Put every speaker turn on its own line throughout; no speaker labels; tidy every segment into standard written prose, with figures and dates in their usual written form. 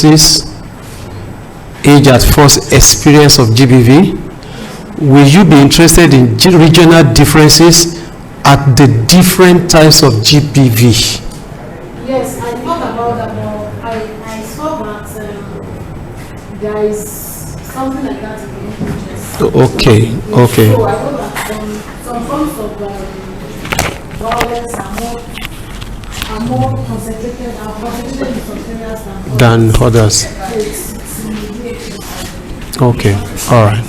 age at first experience of GBV. Will you be interested in regional differences at the different types of GBV?
Yes, I thought about that, but I saw that there is something like that in the images.
Okay.
So I know that some forms of violence are more concentrated in some areas than
others. Okay, all right.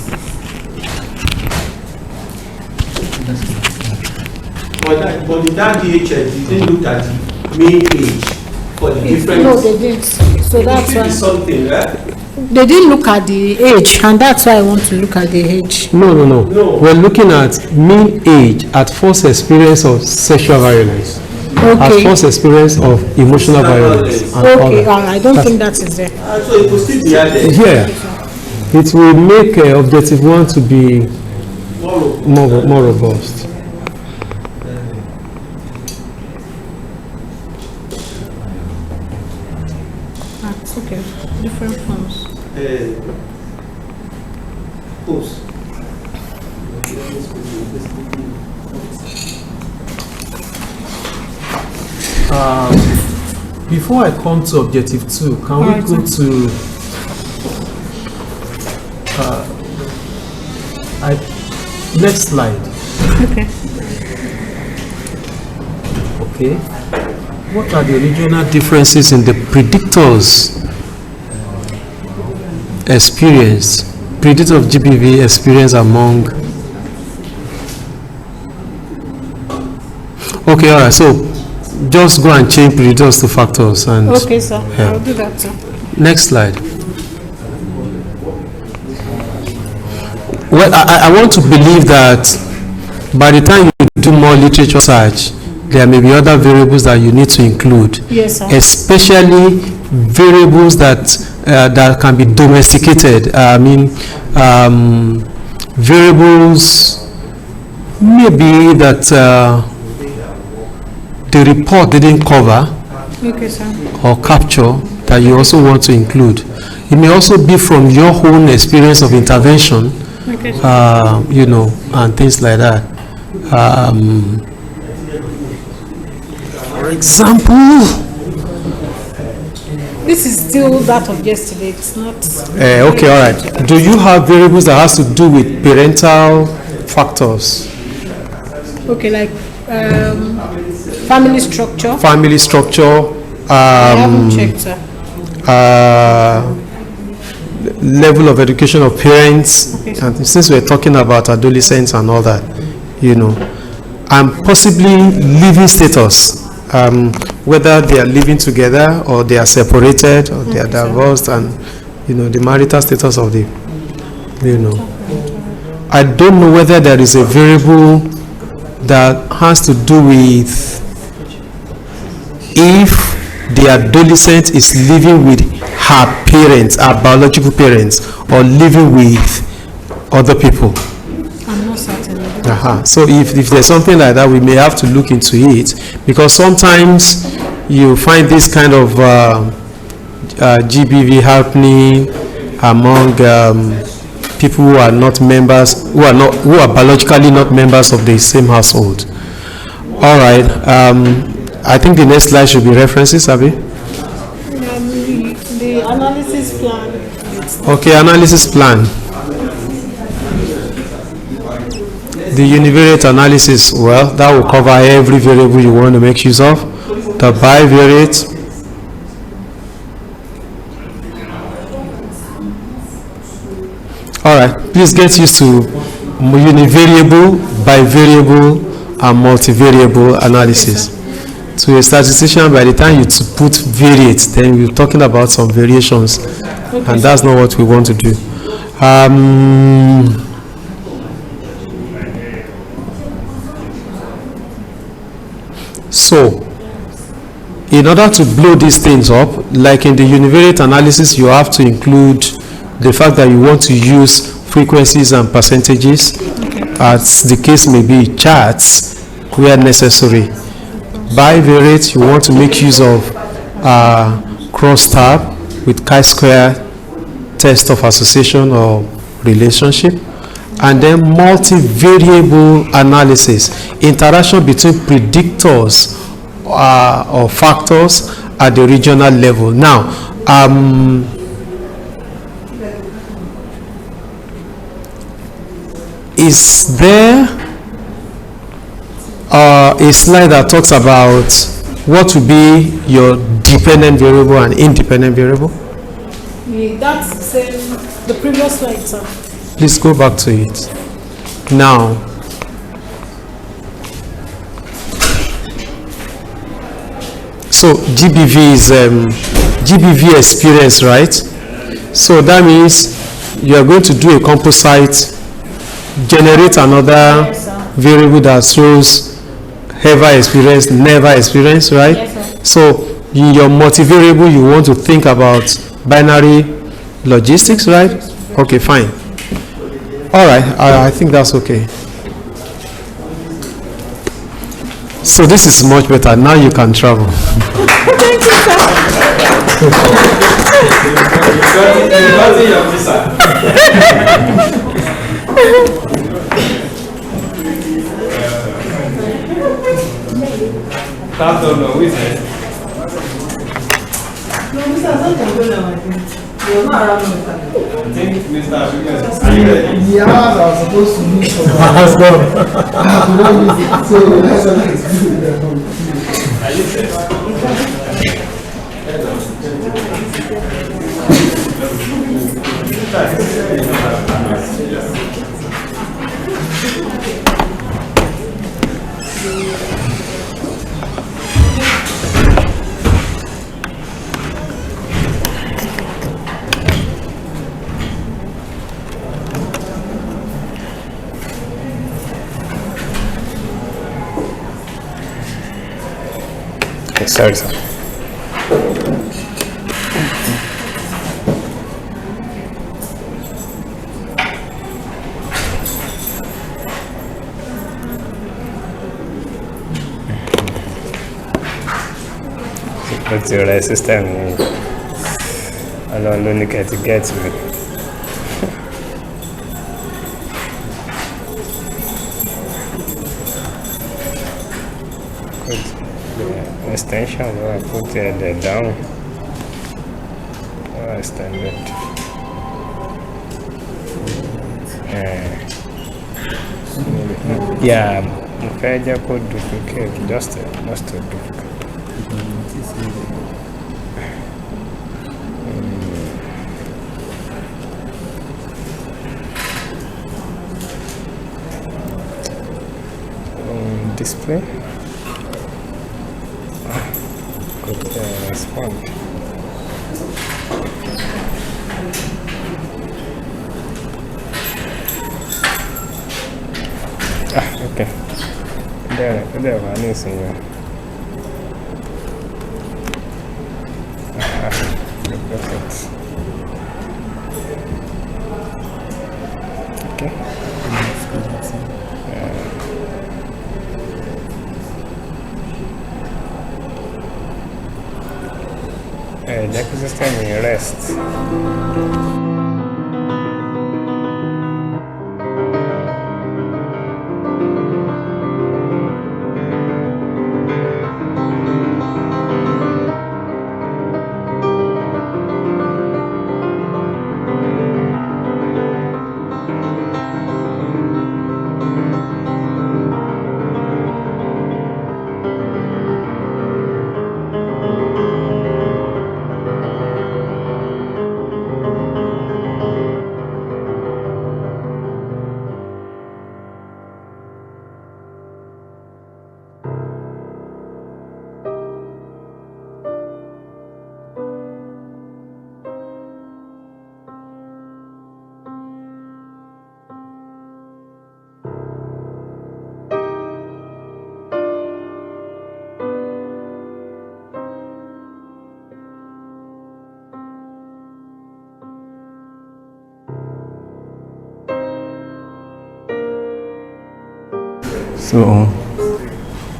But in that DHS, did they look at the mean age for the different?
No, they didn't. So that's why.
Something, right?
They didn't look at the age, and that's why I want to look at the age.
No. We're looking at mean age at first experience of sexual violence.
Okay.
At first experience of emotional violence.
Okay, I don't think that is there.
So it will still be added.
Yeah. It will make objective one to be more robust.
That's okay. Different forms.
Post.
Before I come to objective 2, can we go to next slide?
Okay.
Okay. What are the regional differences in the predictors predictor of GBV experience among? Okay, all right. So just go and change predictors to factors and.
Okay, sir. I'll do that, sir.
Next slide. Well, I want to believe that by the time you do more literature search, there may be other variables that you need to include.
Yes, sir.
Especially variables that can be domesticated. Variables maybe that the report didn't cover.
Okay, sir.
Or capture that you also want to include. It may also be from your own experience of intervention.
Okay,
and things like that. For example,
this is still that of yesterday. It's not.
Okay, all right. Do you have variables that has to do with parental factors?
Okay, like family structure.
Family structure.
I haven't checked, sir.
Level of education of parents,
okay,
and since we're talking about adolescents and all that, and possibly living status, whether they are living together or they are separated or they are divorced, and the marital status of the, I don't know whether there is a variable that has to do with if the adolescent is living with her parents, her biological parents, or living with other people.
I'm not certain.
So if there's something like that, we may have to look into it, because sometimes you find this kind of GBV happening among people who are not members, who are biologically not members of the same household. All right. I think the next slide should be references, Abby.
The analysis plan.
Okay, analysis plan. The univariate analysis, well, that will cover every variable you want to make use of. The bivariate. All right, please get used to univariable, bivariable, and multivariable analysis. To a statistician, by the time you put variate, then we're talking about some variations, and that's not what we want to do. So, in order to blow these things up, like in the univariate analysis, you have to include the fact that you want to use frequencies and percentages, as the case may be, charts where necessary. Bivariate, you want to make use of crosstab, with chi-square test of association or relationship, and then multivariable analysis, interaction between predictors or factors at the regional level. Now, is there a slide that talks about what will be your dependent variable and independent variable?
Yeah, that's the same, the previous slide, sir.
Please go back to it. Now, so GBV is GBV experience, right? So that means you are going to do a composite, generate another variable that shows ever experience, never experience, right?
Yes, sir.
So in your multivariable, you want to think about binary logistics, right? Okay, fine. All right, I think that's okay. So this is much better. Now you can travel.
Thank you, sir.
You got your visa. That's not no, is it?
No, Mr. You're not around with that.
I think Mr. African, are you ready?
The hours I was supposed to meet for I could not meet it, so that's why it's good.
Are you set?
Sorry, sir.
What's your system? I don't know get to get me. Extension, I put it down. I extend it. Yeah, if I just could duplicate, just to duplicate. Display. Respond. Okay. There one is in here. Perfect. Okay. The ecosystem in rest.
So,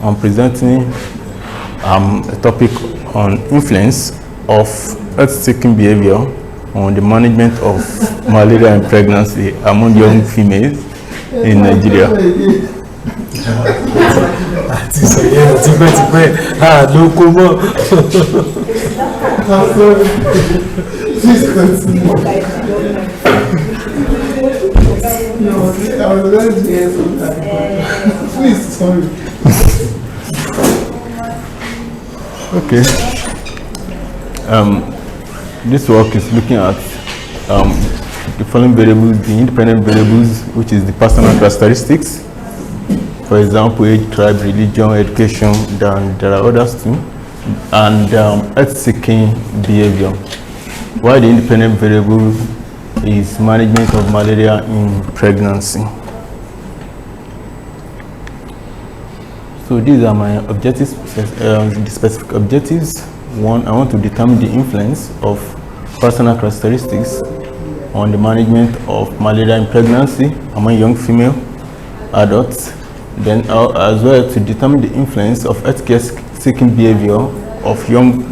I'm presenting a topic on influence of earth-seeking behavior on the management of malaria and pregnancy among young females in Nigeria.
Àti sọ̀yẹ́ tipẹ́tipẹ́ ló kó mọ́.
Please continue. No, I was going to hear something. Please, sorry.
Okay. This work is looking at the following variables, the independent variables, which is the personal characteristics. For example, age, tribe, religion, education, then there are others too, and earth-seeking behavior. Why the independent variable is management of malaria in pregnancy. So these are my objectives, the specific objectives. One, I want to determine the influence of personal characteristics on the management of malaria in pregnancy among young female adults. Then as well to determine the influence of healthcare-seeking behavior of young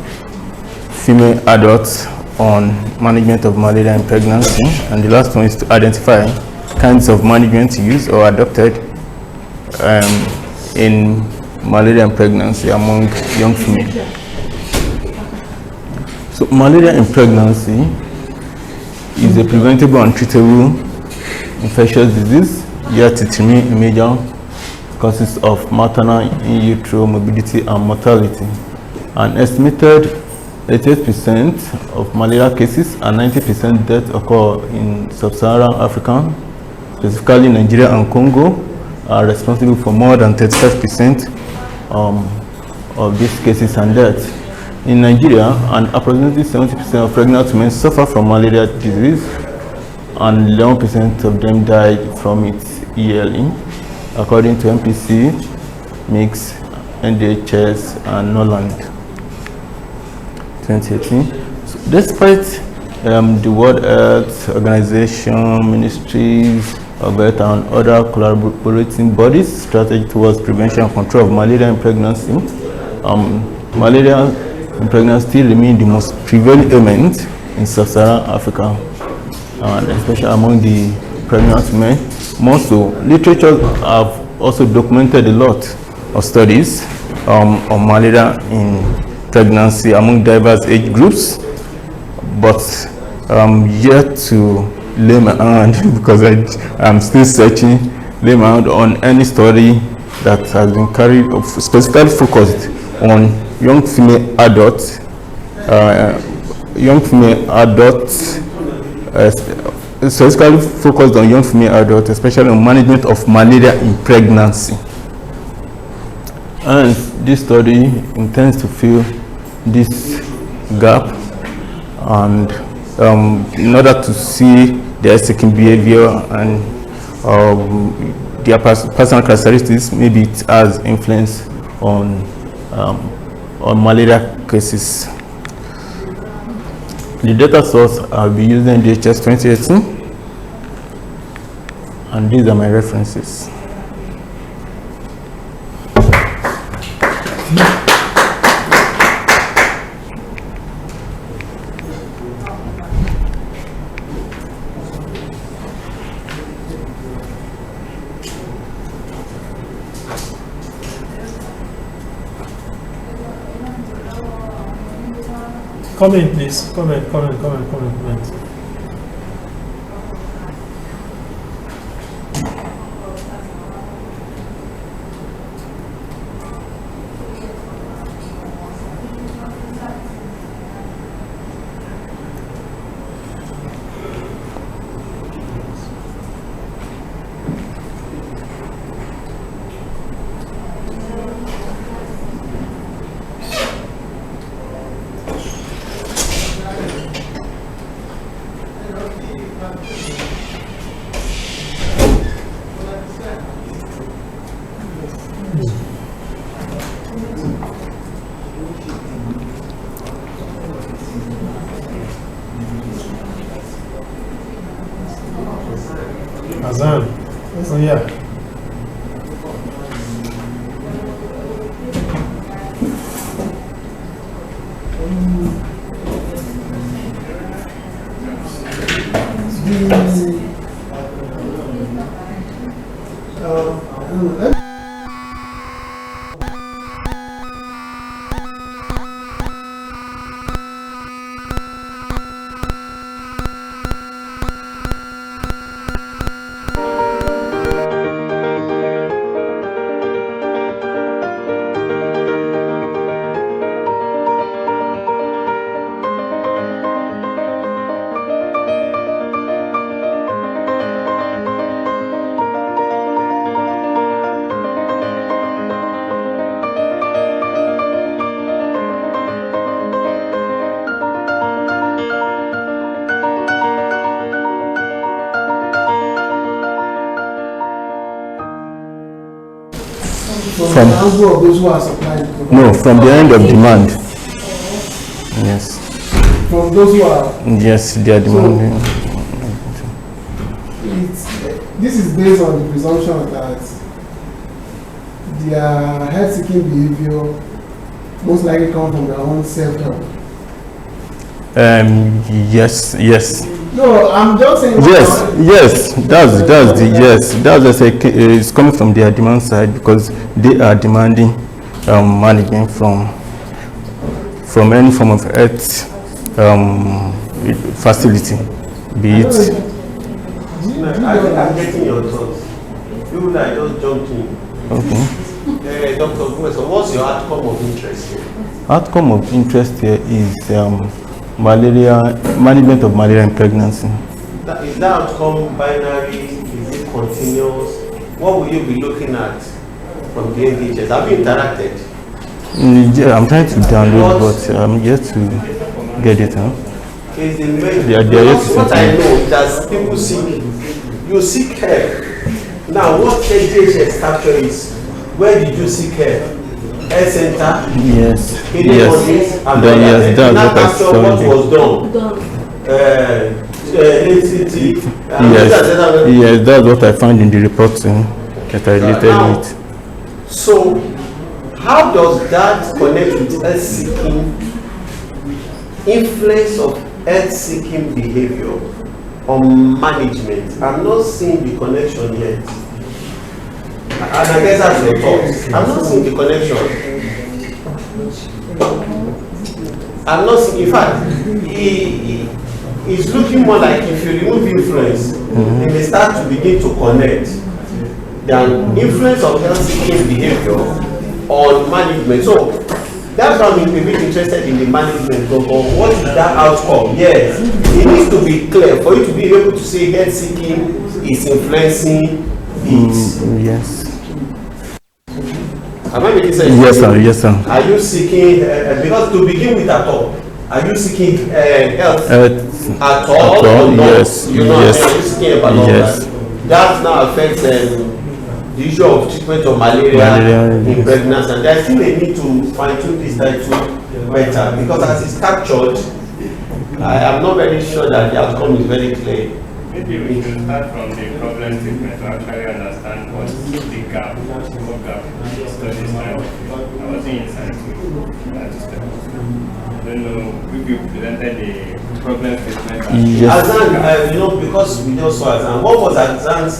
female adults on management of malaria in pregnancy. And the last one is to identify kinds of management used or adopted in malaria and pregnancy among young females. So malaria in pregnancy is a preventable and treatable infectious disease, yet it remains a major causes of maternal in utero morbidity and mortality. An estimated 88% of malaria cases and 90% deaths occur in sub-Saharan Africa, specifically Nigeria and Congo, are responsible for more than 35% of these cases and deaths. In Nigeria, and approximately 70% of pregnant women suffer from malaria disease, and 11% of them died from its yearly, according to MPC, MIX, NDHS, and Noland 2018. So despite the World Health Organization, ministries of health, and other collaborating bodies' strategy towards prevention and control of malaria in pregnancy, malaria in pregnancy still remains the most prevalent ailment in sub-Saharan Africa, and especially among the pregnant women. More so, literature have also documented a lot of studies on malaria in pregnancy among diverse age groups, but yet to lay my hand, because I'm still searching, lay my hand on any study that has been carried, specifically focused on young female adults, specifically focused on young female adults, especially on management of malaria in pregnancy. And this study intends to fill this gap, and in order to see their seeking behavior and their personal characteristics, maybe it has influence on malaria cases. The data source I'll be using DHS 2018, and these are my references.
Comment, please. Comment. Azan. Oh yeah.
From the angle of those who are supplying.
No, from the end of demand. Yes.
From those who are.
Yes, they are demanding.
This is based on the presumption that their health-seeking behavior most likely come from their own self-help.
Yes.
No, I'm just saying.
Yes. That's it's coming from their demand side because they are demanding management from any form of health facility, be it.
I'm getting your thoughts. You that just jumped in.
Okay.
Dr. Professor, what's your outcome of interest here?
Outcome of interest here is management of malaria in pregnancy.
Is that outcome binary? Is it continuous? What will you be looking at from the NHS? Have you interacted?
Yeah, I'm trying to download, but I'm yet to get it. What
I know is that people you seek help. Now, what NHS capture is, where did you seek help? Health center?
Yes.
Yes,
that's what I saw.
What was done?
Yes, that's what I found in the report that I related with.
So, how does that connect with health seeking, influence of health seeking behavior on management? I'm not seeing the connection yet. And I guess that's your thoughts. I'm not seeing the connection. I'm not seeing, in fact, it's looking more like if you remove influence, they may start to begin to connect. The influence of health seeking behavior on management. So that's why I'm a bit interested in the management of what is that outcome. Yes, it needs to be clear for you to be able to say health seeking is influencing it.
Yes.
Am I making sense?
Yes, sir.
Are you seeking, because to begin with at all, are you seeking health at all? Or not?
Yes.
Are you seeking about
yes.
That now affects the issue of treatment of malaria in pregnancy, and there's still a need to fine-tune this title better, because as it's captured, I am not very sure that the outcome is very clear.
Maybe we should start from the problem statement to actually understand what's the gap, what gap studies now. I wasn't inside to that step. I don't know if you presented the problem statement.
Yes.
Azan, because we just saw Azan, what was Azan's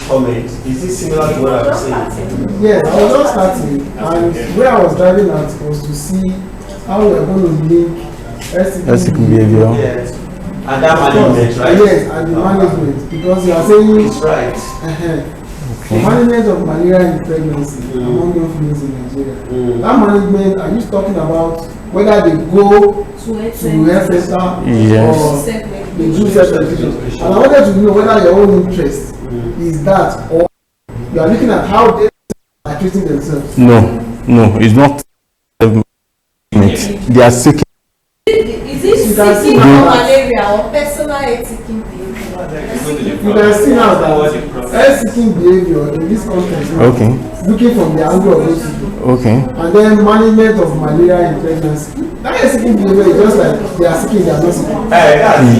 comment? Is it similar to what I was saying?
Yes, I was just starting, and where I was driving at was to see how we are going to link
SCP behavior.
Yes. And that management, right?
Yes, and the management, because you are saying
it's right.
The management of malaria in pregnancy among young females in Nigeria. That management, are you talking about whether they go to health center or they do self-education? And I wanted to know whether your own interest is that, or you are looking at how they are treating themselves.
No, it's not. They are seeking.
Is it seeking malaria or personal health-seeking behavior?
You can see now that health-seeking behavior in this context, looking from the angle of those people, and then management of malaria in pregnancy. That health-seeking behavior is just like they are seeking, they are not seeking.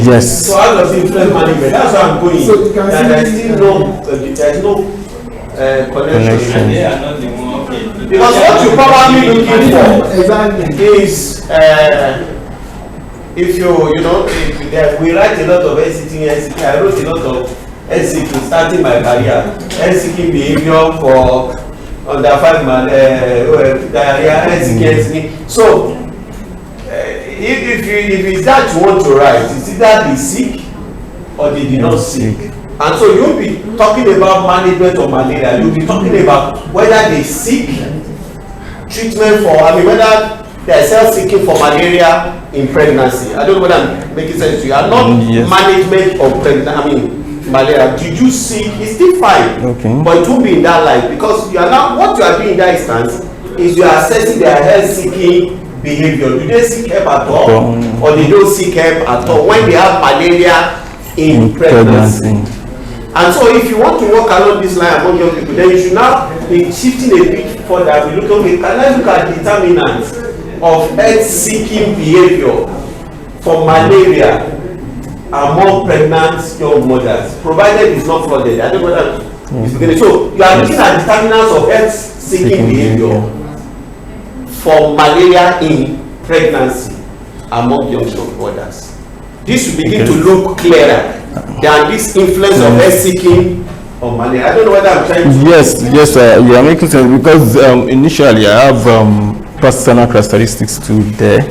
Yes.
So how does it influence management? That's why I'm going.
So you can see
there's no connection.
They are not the one.
Because what you're probably looking for
exactly
is if you know, we write a lot of NCT. I wrote a lot of NCT starting my career. NCT behavior for under 5 diarrhea, NCT. So if it's that you want to write, it's either they sick or they did not sick. And so you'll be talking about management of malaria. You'll be talking about whether they seek treatment for, whether they are self-seeking for malaria in pregnancy. I don't know whether I'm making sense to you. And not management of pregnancy, malaria. Did you seek? It's still fine.
Okay.
But it won't be in that light, because you are now, what you are doing in that instance is you are assessing their health-seeking behavior. Do they seek help at all? Or they don't seek help at all when they have malaria in pregnancy? And so if you want to walk along this line among young people, then you should now be shifting a bit further. We look, okay, can I look at determinants of health-seeking behavior for malaria among pregnant young mothers, provided it's not flooded. I don't know whether it's beginning. So you are looking at determinants of health-seeking behavior for malaria in pregnancy among young mothers. This will begin to look clearer than this influence of health-seeking on malaria. I don't know whether I'm trying to...
Yes, you are making sense, because initially I have personal characteristics too there,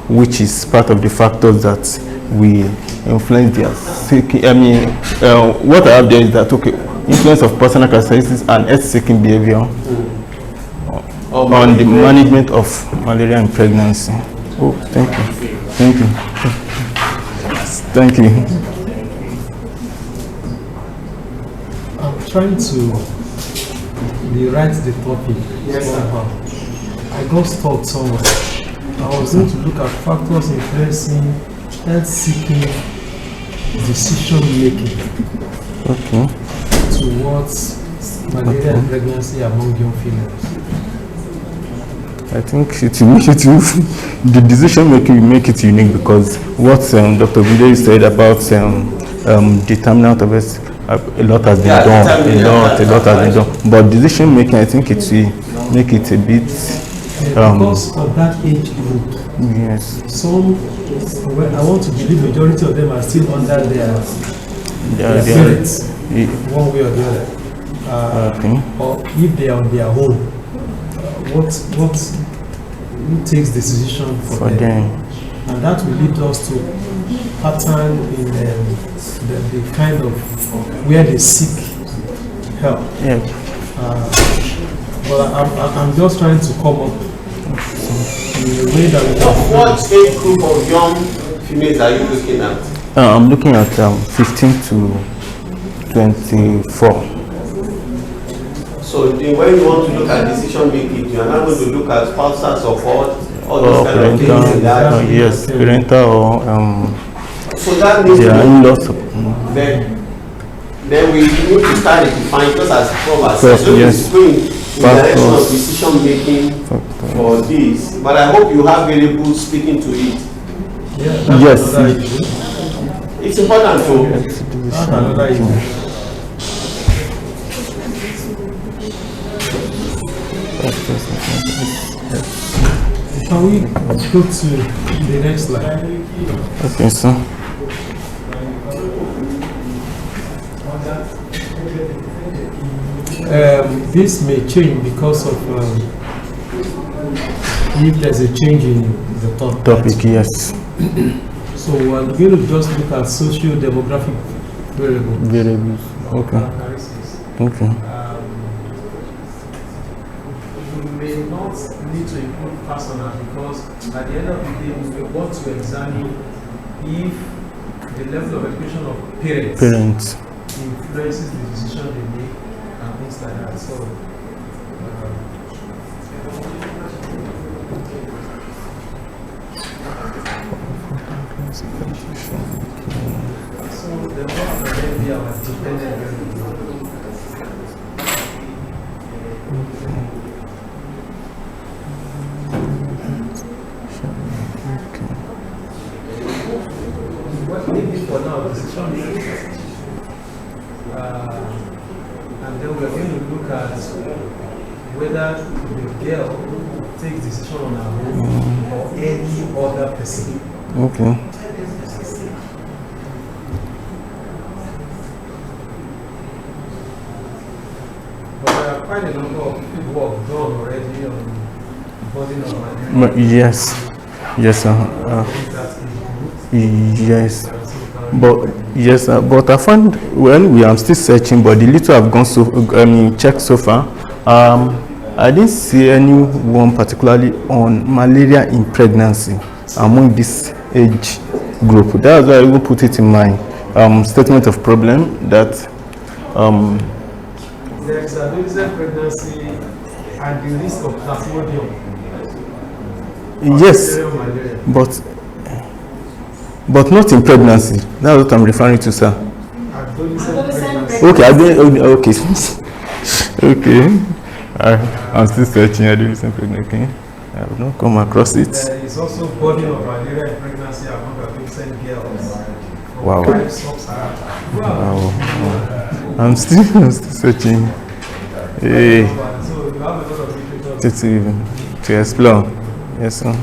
which is part of the factors that we influence their seeking. What I have there is that, okay, influence of personal characteristics and health-seeking behavior on the management of malaria in pregnancy. Oh, thank you. Thank you. Thank you.
I'm trying to rewrite the topic.
Yes, sir.
I got stuck somewhere. I was going to look at factors influencing health-seeking decision making.
Okay.
Towards malaria and pregnancy among young females.
I think it will make it the decision making will make it unique, because what Dr. Bide said about determinant of it, a lot has been done. A lot has been done. But decision making, I think it will make it a bit.
Because of that age group.
Yes.
Some, I want to believe majority of them are still under their parents, one way or the other.
Okay.
Or if they are on their own. Who takes the decision for them? And that will lead us to pattern in the kind of where they seek help.
Yeah.
But I'm just trying to come up in a way that we can.
What age group of young females are you looking at?
I'm looking at 15 to 24.
So when you want to look at decision making, you are not going to look at spousal support or those kind of things like that.
Yes, parental or
so that means then we need to start defining, just as Prof said, so it's going in the direction of decision making for this. But I hope you have variables speaking to it.
Yeah,
yes.
It's important to.
That's another issue. Can we go to the next slide?
Okay, sir.
This may change because of if there's a change in the
topic. Yes.
So we're going to just look at socio-demographic variables.
Okay. Okay.
We may not need to include personal, because at the end of the day, we want to examine if the level of education of parents influences the decision they make and things like that. So the more that they are dependent variable. Maybe for now, decision and then we're going to look at whether the girl takes decision on her own or any other person.
Okay.
quite a number of work done already on burden of malaria.
Yes, yes, sir. Yes, but I found when we are still searching, but the little I've gone checked so far, I didn't see anyone particularly on malaria in pregnancy among this age group. That's why I even put it in my statement of problem that
there is adolescent pregnancy and the risk of plasmodium.
Yes, but not in pregnancy. That's what I'm referring to, sir.
Adolescent pregnancy.
Okay, okay. Okay. I'm still searching adolescent pregnancy. Okay. I have not come across it.
There is also burden of malaria in pregnancy among adolescent girls.
Wow. Wow. I'm still searching. Hey.
So you have a lot of literature
To explore. Yes, sir.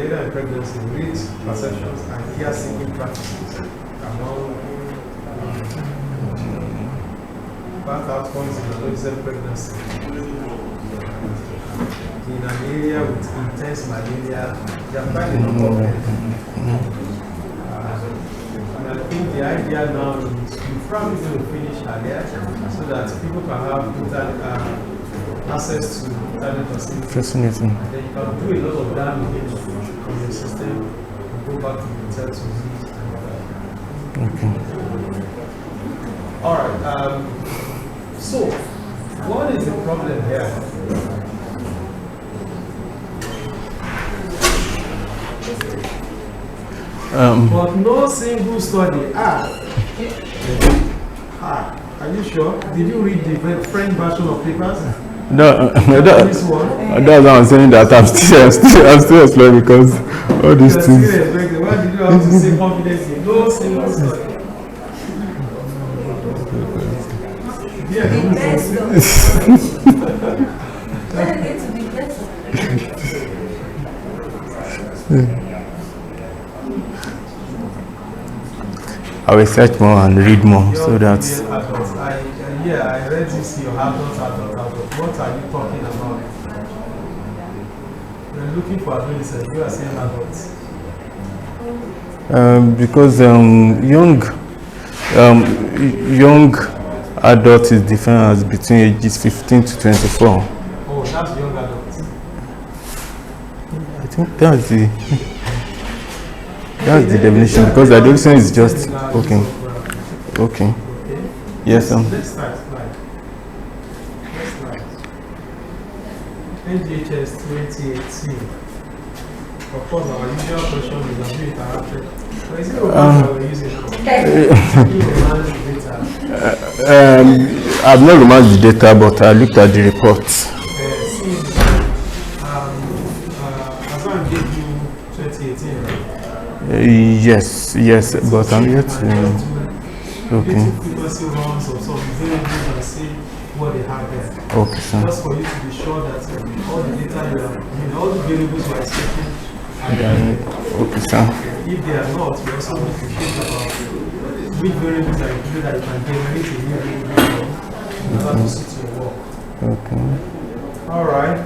malaria in pregnancy, risk perceptions, and care-seeking practices among bad outcomes in adolescent pregnancy. In an area with intense malaria, there are quite a number of them. And I think the idea now is we probably going to finish earlier so that people can have access to internet facilities.
Fascinating.
And then you can do a lot of damage on your system and go back to the hotel to use and all that.
Okay.
All right. So, what is the problem here? But no single study. Are you sure? Did you read the French version of papers?
That's what I'm saying, that I'm still exploring because all these things.
Why did you have to say confidently? No single study.
I will search more and read more so that.
I read this. Your adults. What are you talking about? You're looking for adolescents. You are saying adults.
Because young adult is defined as between ages 15 to 24.
Oh, that's young adults.
I think that's the definition, because adolescent is just okay. Yes,
Let's start. NGHS 2018. Of course, our usual question is a bit interactive. But is it okay that we're using
I've not romanced the data, but I looked at the reports.
Hassan gave you 2018, right?
Yes, but I'm yet to. Okay.
Frequency runs of some variables and see what they have there.
Okay, sir.
Just for you to be sure that all the data you have, all the variables you are expecting are there.
Okay, sir.
If they are not, you also need to think about which variables are included that you can generate a new variable in order to suit your work.
Okay.
All right.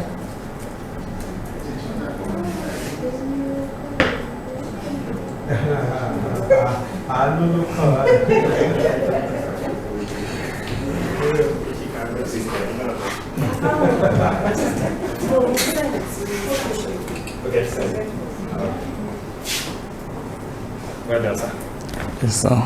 Well done, sir.
Yes, sir.